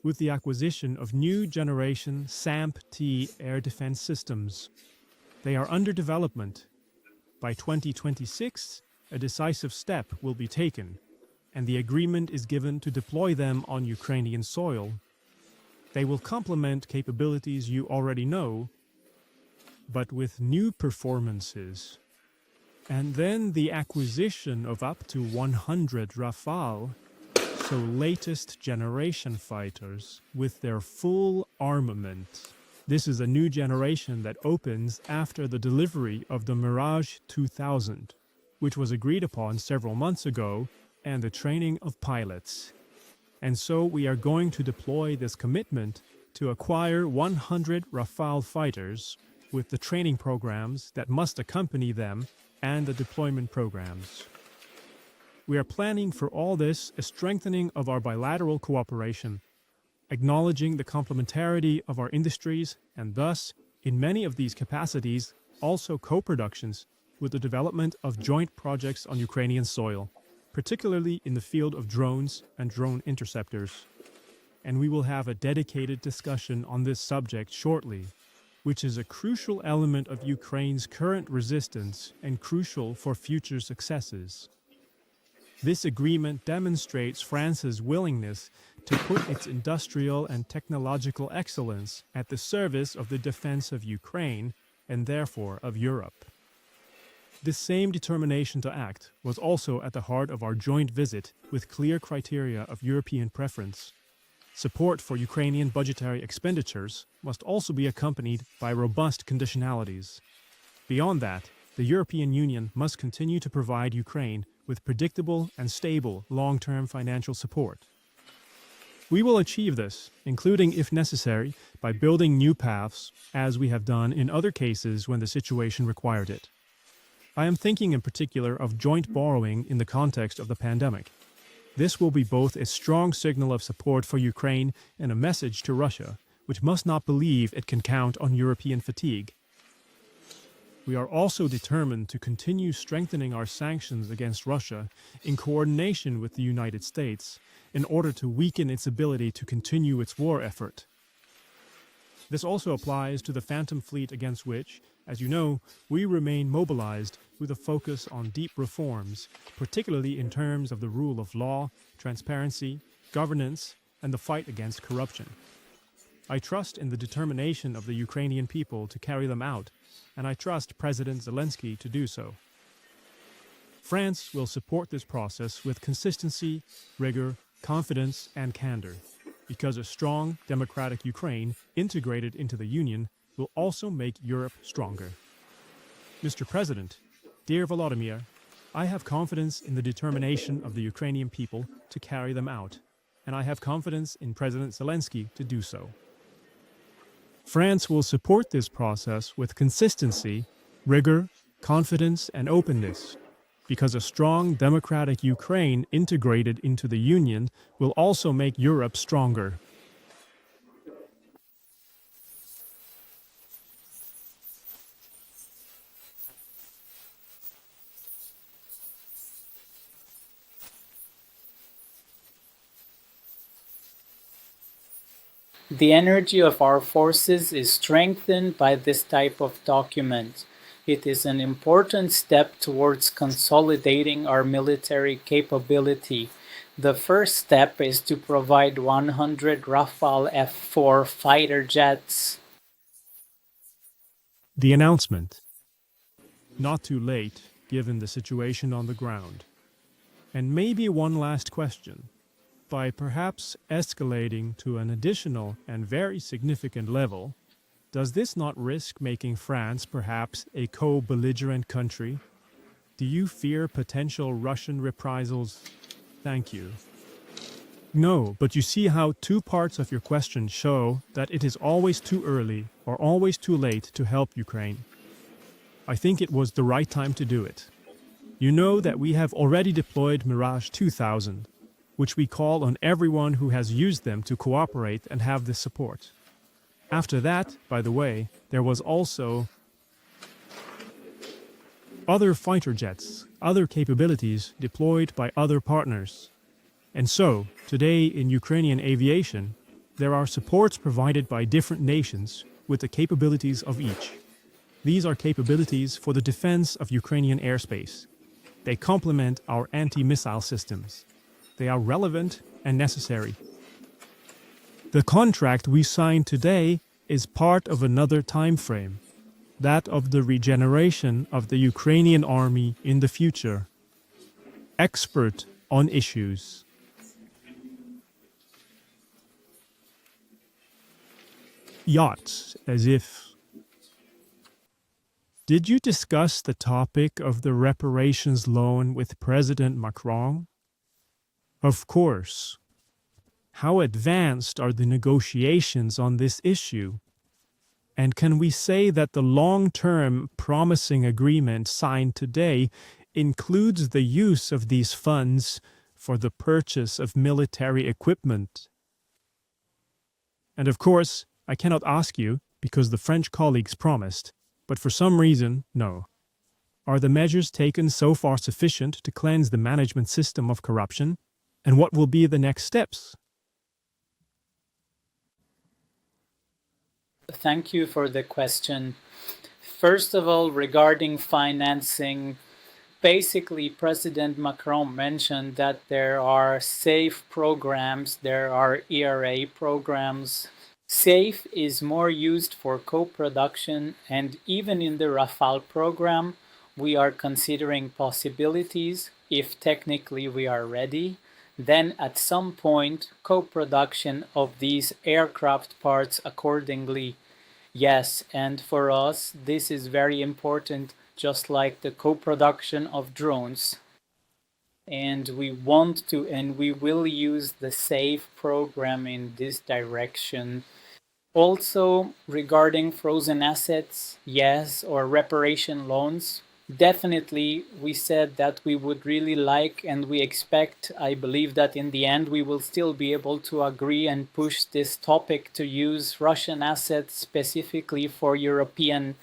with the acquisition of new generation SAMP-T air defense systems. They are under development. By 2026, a decisive step will be taken, and the agreement is given to deploy them on Ukrainian soil. They will complement capabilities you already know, but with new performances. And then the acquisition of up to 100 Rafale, so latest generation fighters, with their full armament. This is a new generation that opens after the delivery of the Mirage 2000, which was agreed upon several months ago, and the training of pilots. And so we are going to deploy this commitment to acquire 100 Rafale fighters with the training programs that must accompany them and the deployment programs. We are planning for all this a strengthening of our bilateral cooperation, acknowledging the complementarity of our industries and thus, in many of these capacities, also co-productions with the development of joint projects on Ukrainian soil, particularly in the field of drones and drone interceptors. And we will have a dedicated discussion on this subject shortly, which is a crucial element of Ukraine's current resistance and crucial for future successes. This agreement demonstrates France's willingness to put its industrial and technological excellence at the service of the defense of Ukraine and therefore of Europe. This same determination to act was also at the heart of our joint visit with clear criteria of European preference. Support for Ukrainian budgetary expenditures must also be accompanied by robust conditionalities. Beyond that, the European Union must continue to provide Ukraine with predictable and stable long-term financial support. We will achieve this, including, if necessary, by building new paths, as we have done in other cases when the situation required it. I am thinking in particular of joint borrowing in the context of the pandemic. This will be both a strong signal of support for Ukraine and a message to Russia, which must not believe it can count on European fatigue. We are also determined to continue strengthening our sanctions against Russia in coordination with the United States in order to weaken its ability to continue its war effort. This also applies to the Phantom Fleet against which, as you know, we remain mobilized with a focus on deep reforms, particularly in terms of the rule of law, transparency, governance, and the fight against corruption. I trust in the determination of the Ukrainian people to carry them out, and I trust President Zelensky to do so. France will support this process with consistency, rigor, confidence, and candor, because a strong, democratic Ukraine integrated into the Union will also make Europe stronger. Mr. President, dear Volodymyr, I have confidence in the determination of the Ukrainian people to carry them out, and I have confidence in President Zelensky to do so. France will support this process with consistency, rigor, confidence, and openness, because a strong, democratic Ukraine integrated into the Union will also make Europe stronger. The energy of our forces is strengthened by this type of document. It is an important step towards consolidating our military capability. The first step is to provide 100 Rafale F-4 fighter jets. The announcement. Not too late, given the situation on the ground. And maybe one last question. By perhaps escalating to an additional and very significant level, does this not risk making France perhaps a co-belligerent country? Do you fear potential Russian reprisals? Thank you. No, but you see how two parts of your question show that it is always too early or always too late to help Ukraine. I think it was the right time to do it. You know that we have already deployed Mirage 2000, which we call on everyone who has used them to cooperate and have this support. After that, by the way, there was also other fighter jets, other capabilities deployed by other partners. And so, today in Ukrainian aviation, There are supports provided by different nations with the capabilities of each. These are capabilities for the defense of Ukrainian airspace. They complement our anti-missile systems. They are relevant and necessary. The contract we signed today is part of another time frame, that of the regeneration of the Ukrainian army in the future. Expert on issues. Yachts, as if. Did you discuss the topic of the reparations loan with President Macron? Of course. How advanced are the negotiations on this issue? And can we say that the long-term promising agreement signed today includes the use of these funds for the purchase of military equipment? And of course, I cannot ask you, because the French colleagues promised, but for some reason, no. Are the measures taken so far sufficient to cleanse the management system of corruption? And what will be the next steps? Thank you for the question. First of all, regarding financing, basically President Macron mentioned that there are SAFE programs, there are ERA programs. SAFE is more used for co-production, and even in the Rafale program, we are considering possibilities if technically we are ready. Then at some point, co-production of these aircraft parts accordingly. Yes, and for us, this is very important, just like the co-production of drones. And we want to, and we will use the SAFE program in this direction. Also, regarding frozen assets, yes, or reparation loans, definitely we said that we would really like and we expect, I believe that in the end we will still be able to agree and push this topic to use Russian assets specifically for European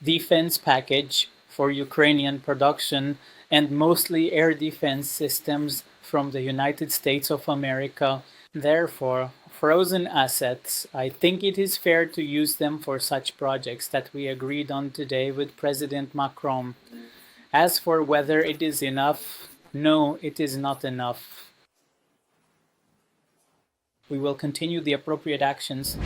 defense package for Ukrainian production and mostly air defense systems from the United States of America. Therefore, frozen assets, I think it is fair to use them for such projects that we agreed on today with President Macron. As for whether it is enough, no, it is not enough. We will continue the appropriate actions.